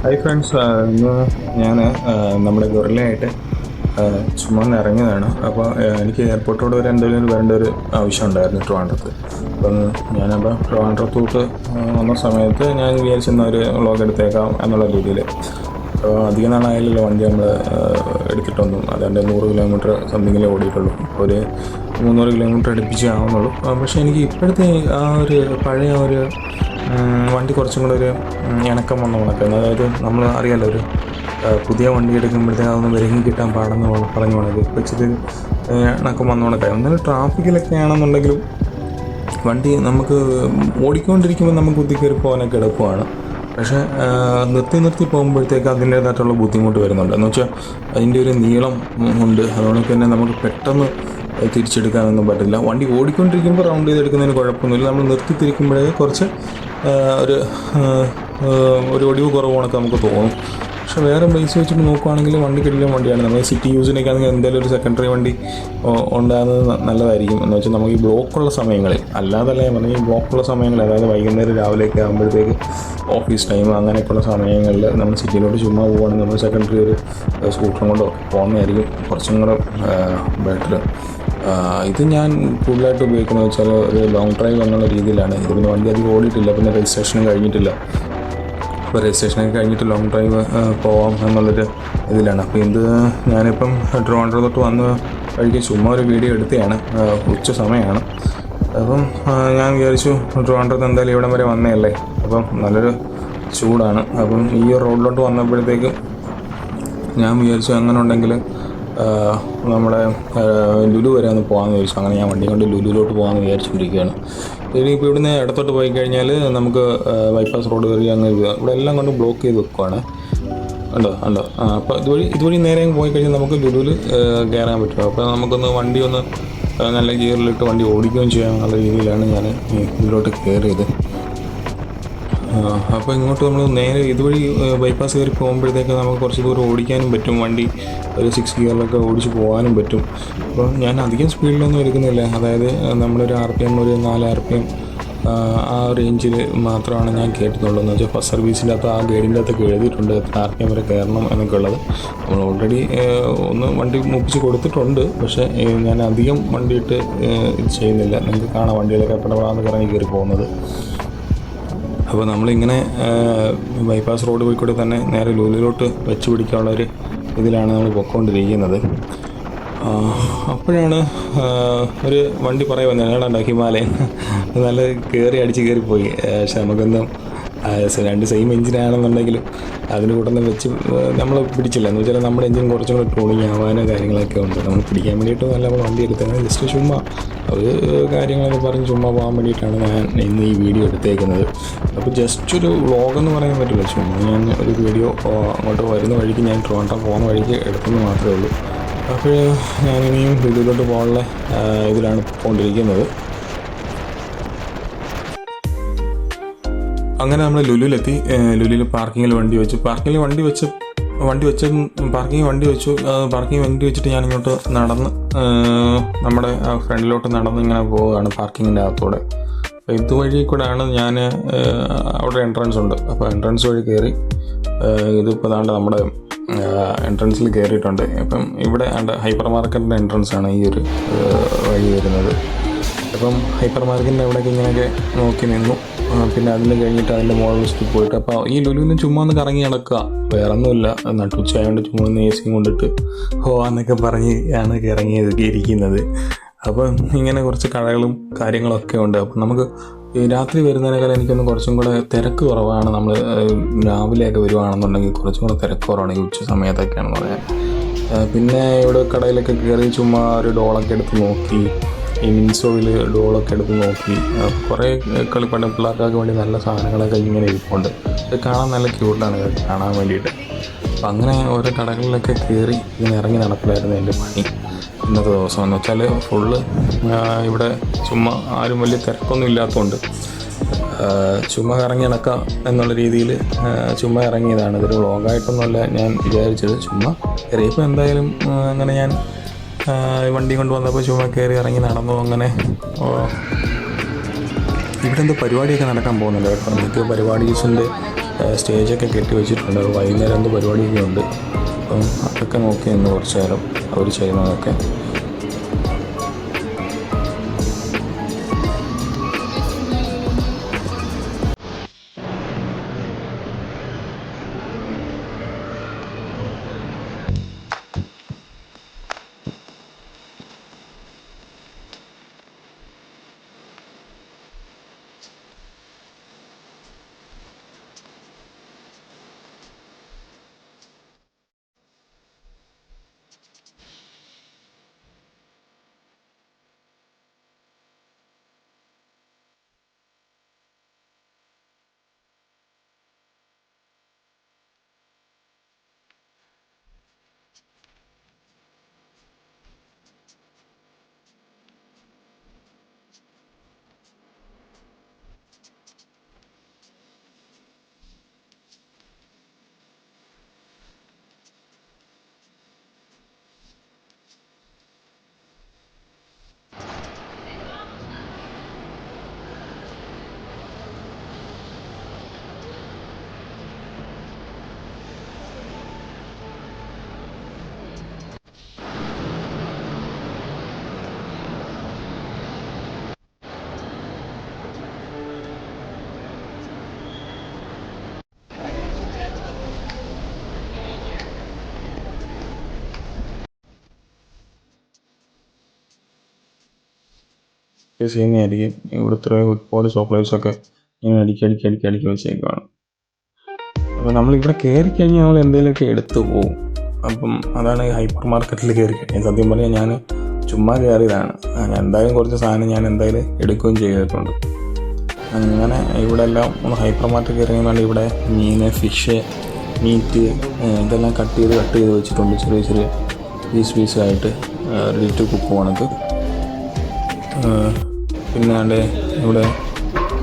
Hi friends, ഇന്ന് ഞാൻ നമ്മുടെ ഗൊറില്ലയായിട്ട് ചുമ്മാ ഒന്ന് ഇറങ്ങിയതാണ്. അപ്പോൾ എനിക്ക് എയർപോർട്ടോട് വരെ എന്തെങ്കിലും വരേണ്ട ഒരു ആവശ്യം ഉണ്ടായിരുന്നു ട്രിവാൻഡ്രത്ത്. അപ്പം ഞാനപ്പോൾ ട്രിവാൻഡ്രത്തോട്ട് വന്ന സമയത്ത് ഞാൻ വിചാരിച്ചെന്ന ഒരു വ്ളോഗ് എടുത്തേക്കാം എന്നുള്ള രീതിയിൽ. അപ്പോൾ അധികം നാളായാലല്ലോ വണ്ടി നമ്മൾ എടുത്തിട്ടൊന്നും. അതാണ്ട് 100 കിലോമീറ്റർ സംതിങ്ങിലേ ഓടിയിട്ടുള്ളൂ. ഒരു 300 കിലോമീറ്റർ അടുപ്പിച്ച് ആവുന്നുള്ളൂ. പക്ഷേ എനിക്ക് ഇപ്പോഴത്തെ ആ ഒരു പഴയ ഒരു വണ്ടി കുറച്ചും കൂടെ ഒരു ഇണക്കം വന്ന കണക്കാണ്. അതായത് നമ്മൾ അറിയാമല്ലോ, ഒരു പുതിയ വണ്ടി എടുക്കുമ്പോഴത്തേക്ക് അതൊന്ന് വിലങ്ങി കിട്ടാൻ പാടെന്ന് പറഞ്ഞു പോണത് ഇപ്പോൾ ഇച്ചിരി ഇണക്കം വന്ന കണക്കായി. എന്നാലും ട്രാഫിക്കിലൊക്കെ ആണെന്നുണ്ടെങ്കിലും വണ്ടി നമുക്ക് ഓടിക്കൊണ്ടിരിക്കുമ്പോൾ നമുക്ക് കുത്തിക്കയറി പോകാനൊക്കെ എളുപ്പമാണ്. പക്ഷേ നിർത്തി പോകുമ്പോഴത്തേക്ക് അതിൻ്റേതായിട്ടുള്ള ബുദ്ധിമുട്ട് വരുന്നുണ്ട്. എന്ന് വെച്ചാൽ അതിൻ്റെ ഒരു നീളം ഉണ്ട്. അതുകൊണ്ട് തന്നെ നമുക്ക് പെട്ടെന്ന് തിരിച്ചെടുക്കാനൊന്നും പറ്റില്ല. വണ്ടി ഓടിക്കൊണ്ടിരിക്കുമ്പോൾ റൗണ്ട് ചെയ്തെടുക്കുന്നതിന് കുഴപ്പമൊന്നുമില്ല. നമ്മൾ നിർത്തിത്തിരിക്കുമ്പോഴേ കുറച്ച് ഒരു ഒടിവ് കുറവണൊക്കെ നമുക്ക് തോന്നും. പക്ഷേ വേറെ ബേസ് വെച്ചിട്ട് നോക്കുകയാണെങ്കിൽ വണ്ടി കിടിലൻ വണ്ടിയാണ്. നമ്മൾ സിറ്റി യൂസിനൊക്കെ ആണെങ്കിൽ എന്തെങ്കിലും ഒരു സെക്കൻഡറി വണ്ടി ഉണ്ടാകുന്നത് നല്ലതായിരിക്കും. എന്ന് വെച്ചാൽ നമുക്ക് ഈ ബ്ലോക്കുള്ള സമയങ്ങളിൽ, അല്ലാതല്ല ഞാൻ പറഞ്ഞാൽ ഈ ബ്ലോക്കുള്ള സമയങ്ങളിൽ, അതായത് വൈകുന്നേരം രാവിലെയൊക്കെ ആകുമ്പോഴത്തേക്ക് ഓഫീസ് ടൈം അങ്ങനെയൊക്കെയുള്ള സമയങ്ങളിൽ നമ്മൾ സിറ്റിയിലോട്ട് ചുമ്മാ പോവുകയാണെങ്കിൽ നമ്മൾ സെക്കൻഡറി ഒരു സ്കൂട്ടറും കൊണ്ടോ പോകുന്നതായിരിക്കും കുറച്ചും കൂടെ ബെറ്റർ. ഇത് ഞാൻ കൂടുതലായിട്ട് ഉപയോഗിക്കുന്നത് വെച്ചാൽ ഒരു ലോങ് ഡ്രൈവ് എന്നുള്ള രീതിയിലാണ്. ഇത് പിന്നെ വണ്ടി അധികം ഓടിയിട്ടില്ല, പിന്നെ രജിസ്ട്രേഷനും കഴിഞ്ഞിട്ടില്ല. അപ്പോൾ രജിസ്ട്രേഷനൊക്കെ കഴിഞ്ഞിട്ട് ലോങ് ഡ്രൈവ് പോവാം എന്നുള്ളൊരു ഇതിലാണ്. അപ്പോൾ ഇത് ഞാനിപ്പം ട്രിവാൻഡ്രം തൊട്ട് വന്ന് വഴിക്ക് ചുമ്മാ ഒരു വീഡിയോ എടുത്തതാണ്. ഉച്ച സമയമാണ്. അപ്പം ഞാൻ വിചാരിച്ചു ട്രിവാൻഡ്രത്ത് എന്തായാലും ഇവിടം വരെ വന്നതല്ലേ, അപ്പം നല്ലൊരു ചൂടാണ്. അപ്പം ഈ റോഡിലോട്ട് വന്നപ്പോഴത്തേക്ക് ഞാൻ വിചാരിച്ചു അങ്ങനെ ഉണ്ടെങ്കിൽ നമ്മുടെ ലുലു വരെ ഒന്ന് പോകാമെന്ന് ചോദിച്ചു. അങ്ങനെ ഞാൻ വണ്ടി കൊണ്ട് ലുലുവിലോട്ട് പോകാമെന്ന് വിചാരിച്ചുകൊണ്ടിരിക്കുകയാണ്. ഇനിയിപ്പോൾ ഇവിടുന്ന് ഇടത്തോട്ട് പോയി കഴിഞ്ഞാൽ നമുക്ക് ബൈപ്പാസ് റോഡ് കയറി അങ്ങ് ഇവിടെ എല്ലാം കൊണ്ട് ബ്ലോക്ക് ചെയ്ത് വെക്കുവാണ്. ഉണ്ടോ അപ്പോൾ ഇതുവഴി നേരെ പോയി കഴിഞ്ഞാൽ നമുക്ക് ലുലുവിൽ കയറാൻ പറ്റും. അപ്പോൾ നമുക്കൊന്ന് വണ്ടി ഒന്ന് നല്ല ഗിയറിലിട്ട് വണ്ടി ഓടിക്കുകയും ചെയ്യാമെന്നുള്ള രീതിയിലാണ് ഞാൻ ഇതിലോട്ട് കയറിയത്. അപ്പോൾ ഇങ്ങോട്ട് നമ്മൾ നേരെ ഇതുവഴി ബൈപ്പാസ് കയറി പോകുമ്പോഴത്തേക്ക് നമുക്ക് കുറച്ച് ദൂരം ഓടിക്കാനും പറ്റും. വണ്ടി ഒരു 6 ഗിയറിലൊക്കെ ഓടിച്ച് പോകാനും പറ്റും. അപ്പോൾ ഞാൻ അധികം സ്പീഡിലൊന്നും എടുക്കുന്നില്ല. അതായത് നമ്മളൊരു RPM ഒരു 4 RPM ആ റേഞ്ചിൽ മാത്രമാണ് ഞാൻ കയറ്റുന്നുള്ളൂ. എന്ന് വെച്ചാൽ ഫസ്റ്റ് സർവീസിൻ്റെ അകത്ത് ആ ഗൈഡിൻ്റെ അകത്തൊക്കെ എഴുതിയിട്ടുണ്ട് എത്ര RPM വരെ കയറണം എന്നൊക്കെ ഉള്ളത്. നമ്മൾ ഓൾറെഡി ഒന്ന് വണ്ടി മുപ്പിച്ച് കൊടുത്തിട്ടുണ്ട്. പക്ഷേ ഞാൻ അധികം വണ്ടിയിട്ട് ഇത് ചെയ്യുന്നില്ല. നിങ്ങൾക്ക് കാണാം വണ്ടിയിലൊക്കെ പെടപെടാന്ന് കറങ്ങി കയറി പോകുന്നത്. അപ്പോൾ നമ്മളിങ്ങനെ ബൈപ്പാസ് റോഡ് പോയിക്കൂടെ തന്നെ നേരെ ലുലുവിലോട്ട് വെച്ച് പിടിക്കാനുള്ളൊരു ഇതിലാണ് നമ്മൾ പൊയ്ക്കൊണ്ടിരിക്കുന്നത്. അപ്പോഴാണ് ഒരു വണ്ടി പറയുക ഞങ്ങളുടെ ഹിമാലയൻ നല്ല അടിച്ച് കയറിപ്പോയി. പക്ഷെ നമുക്കൊന്നും 2 സെയിം എഞ്ചിനാണെന്നുണ്ടെങ്കിലും അതിന് കൂട്ടൊന്നും വെച്ച് നമ്മൾ പിടിച്ചില്ല. എന്ന് വെച്ചാൽ നമ്മുടെ എഞ്ചിൻ കുറച്ചും കൂടെ ട്യൂണിങ് ആവാനോ കാര്യങ്ങളൊക്കെ ഉണ്ട്. നമ്മൾ പിടിക്കാൻ വേണ്ടിയിട്ട് നല്ല നമ്മൾ വണ്ടി എടുത്തത് ജസ്റ്റ് ചുമ്മാ ഒരു കാര്യങ്ങളൊക്കെ പറഞ്ഞ് ചുമ്മാ പോകാൻ വേണ്ടിയിട്ടാണ് ഞാൻ ഇന്ന് ഈ വീഡിയോ എടുത്തേക്കുന്നത്. അപ്പോൾ ജസ്റ്റ് ഒരു വ്ളോഗെന്ന് പറയാൻ പറ്റില്ല, ചുമ്മാ ഞാൻ ഒരു വീഡിയോ അങ്ങോട്ട് വരുന്ന വഴിക്ക് ഞാൻ ട്രിവാൻഡ്രം പോകുന്ന വഴിക്ക് എടുത്തെന്ന് മാത്രമേ ഉള്ളൂ. അപ്പോൾ ഞാനിനിയും ലുലുവിലോട്ട് പോകാനുള്ള ഇതിലാണ് പോയിക്കൊണ്ടിരിക്കുന്നത്. അങ്ങനെ നമ്മൾ ലുലുവിലെത്തി. ലുലുവിൽ പാർക്കിങ്ങിൽ വണ്ടി വെച്ചു. പാർക്കിംഗ് വണ്ടി വെച്ചിട്ട് ഞാനിങ്ങോട്ട് നടന്ന് നമ്മുടെ ഫ്രണ്ടിലോട്ട് നടന്ന് ഇങ്ങനെ പോവുകയാണ് പാർക്കിങ്ങിൻ്റെ അകത്തൂടെ. അപ്പോൾ ഇതുവഴി കൂടെയാണ് ഞാൻ അവിടെ എൻട്രൻസ് ഉണ്ട്. അപ്പോൾ എൻട്രൻസ് വഴി കയറി ഇതിപ്പോൾ ദാണ്ട് നമ്മുടെ എൻട്രൻസിൽ കയറിയിട്ടുണ്ട്. ഇപ്പം ഇവിടെ ഹൈപ്പർ മാർക്കറ്റിൻ്റെ എൻട്രൻസാണ് ഈ ഒരു വഴി വരുന്നത്. അപ്പം ഹൈപ്പർ മാർക്കറ്റിൻ്റെ അവിടേക്ക് ഇങ്ങനെയൊക്കെ നോക്കി നിന്നു. പിന്നെ അതിന് കഴിഞ്ഞിട്ട് അതിൻ്റെ മോൾ ലിസ്റ്റിൽ പോയിട്ട് അപ്പോൾ ഈ ലുലുവിന് ചുമ്മാ ഒന്ന് കറങ്ങി നടക്കുക, വേറെ ഒന്നുമില്ല. നട്ടുച്ചയായതുകൊണ്ട് ചുമ്മാ ഒന്ന് AC കൊണ്ടിട്ട് പോവാന്നൊക്കെ പറഞ്ഞ് ആണ് ഇറങ്ങിയിരിക്കുന്നത്. അപ്പം ഇങ്ങനെ കുറച്ച് കടകളും കാര്യങ്ങളൊക്കെ ഉണ്ട്. അപ്പം നമുക്ക് ഈ രാത്രി വരുന്നതിനേക്കാൾ എനിക്കൊന്ന് കുറച്ചും കൂടെ തിരക്ക് കുറവാണ്. നമ്മൾ രാവിലെയൊക്കെ വരുവാണെന്നുണ്ടെങ്കിൽ കുറച്ചും കൂടെ തിരക്ക് കുറവാണ് ഈ ഉച്ച സമയത്തൊക്കെയാണെന്ന് പറയാൻ. പിന്നെ ഇവിടെ കടയിലൊക്കെ കയറി ചുമ്മാ ഒരു ഡോളൊക്കെ എടുത്ത് നോക്കി, ഈ മിൻസോയിൽ ഡോളൊക്കെ എടുത്ത് നോക്കി. കുറേ കളിപ്പാട്ടം പിള്ളേർക്കൊക്കെ വേണ്ടി നല്ല സാധനങ്ങളൊക്കെ ഇങ്ങനെ ഇരിപ്പുണ്ട്. ഇത് കാണാൻ നല്ല ക്യൂട്ടാണ് ഇതൊക്കെ കാണാൻ വേണ്ടിയിട്ട്. അപ്പം അങ്ങനെ ഓരോ കടകളിലൊക്കെ കയറി ഇങ്ങനെ ഇറങ്ങി നടക്കലായിരുന്നു എൻ്റെ പണി ഇന്നത്തെ ദിവസം. എന്ന് വെച്ചാൽ ഫുള്ള് ഇവിടെ ചുമ്മാ ആരും വലിയ തിരക്കൊന്നും ഇല്ലാത്തതുകൊണ്ട് ചുമ്മാ ഇറങ്ങി നടക്കാം എന്നുള്ള രീതിയിൽ ചുമ്മാ ഇറങ്ങിയതാണ്. ഇതൊരു വ്ളോഗായിട്ടൊന്നുമല്ല ഞാൻ വിചാരിച്ചത്. ചുമ്മാ കയറിയപ്പോൾ എന്തായാലും അങ്ങനെ ഞാൻ വണ്ടി കൊണ്ട് വന്നപ്പോൾ ചുമ്മാ കയറി ഇറങ്ങി നടന്നു. അങ്ങനെ ഇവിടെ എന്തോ പരിപാടിയൊക്കെ നടക്കാൻ പോകുന്നുണ്ട് കേട്ടോ. എന്തൊക്കെയോ പരിപാടീസിൻ്റെ സ്റ്റേജൊക്കെ കെട്ടി വെച്ചിട്ടുണ്ട്. വൈകുന്നേരം എന്ത് പരിപാടിയൊക്കെ ഉണ്ട്. അപ്പം അതൊക്കെ നോക്കി നിന്ന് കുറച്ച് നേരം അവർ ചെയ്യുന്നതൊക്കെ. ചെയ്യുന്നതായിരിക്കും. ഇവിടുത്തെ ഒരുപാട് ചോക്ലേറ്റ്സൊക്കെ ഇങ്ങനെ അടുക്കി വെച്ചേക്കുവാണ്. അപ്പോൾ നമ്മളിവിടെ കയറി കഴിഞ്ഞാൽ നമ്മൾ എന്തെങ്കിലുമൊക്കെ എടുത്തു പോകും. അപ്പം അതാണ് ഈ ഹൈപ്പർ മാർക്കറ്റിൽ കയറി കഴിഞ്ഞാൽ. സത്യം പറഞ്ഞാൽ ഞാൻ ചുമ്മാ കയറിയതാണ്. ഞാൻ എന്തായാലും കുറച്ച് സാധനം ഞാൻ എന്തായാലും എടുക്കുകയും ചെയ്തിട്ടുണ്ട്. അങ്ങനെ ഇവിടെ എല്ലാം ഒന്ന് ഹൈപ്പർ മാർക്കറ്റ് കയറി കഴിഞ്ഞാൽ ഇവിടെ മീൻ, ഫിഷ്, മീറ്റ് ഇതെല്ലാം കട്ട് ചെയ്ത് വെച്ചിട്ടുണ്ട്. ചെറിയ ചെറിയ പീസായിട്ട് റെഡി ടു കുക്ക് കണക്ക്. പിന്നെ അവിടെ ഇവിടെ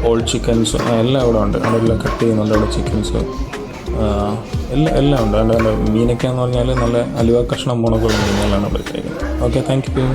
ഓൾ ചിക്കൻസ് എല്ലാം ഇവിടെ ഉണ്ട്. അതെല്ലാം കട്ട് ചെയ്യുന്നുണ്ട്. അവിടെ ചിക്കൻസ് എല്ലാം ഉണ്ട്. അവിടെ മീനൊക്കെ എന്ന് പറഞ്ഞാൽ നല്ല അലുവ കഷ്ണം പോണക്കുള്ള മീനുകളാണ് അവിടെ ഇട്ടേക്കുന്നത്. Okay, thank you.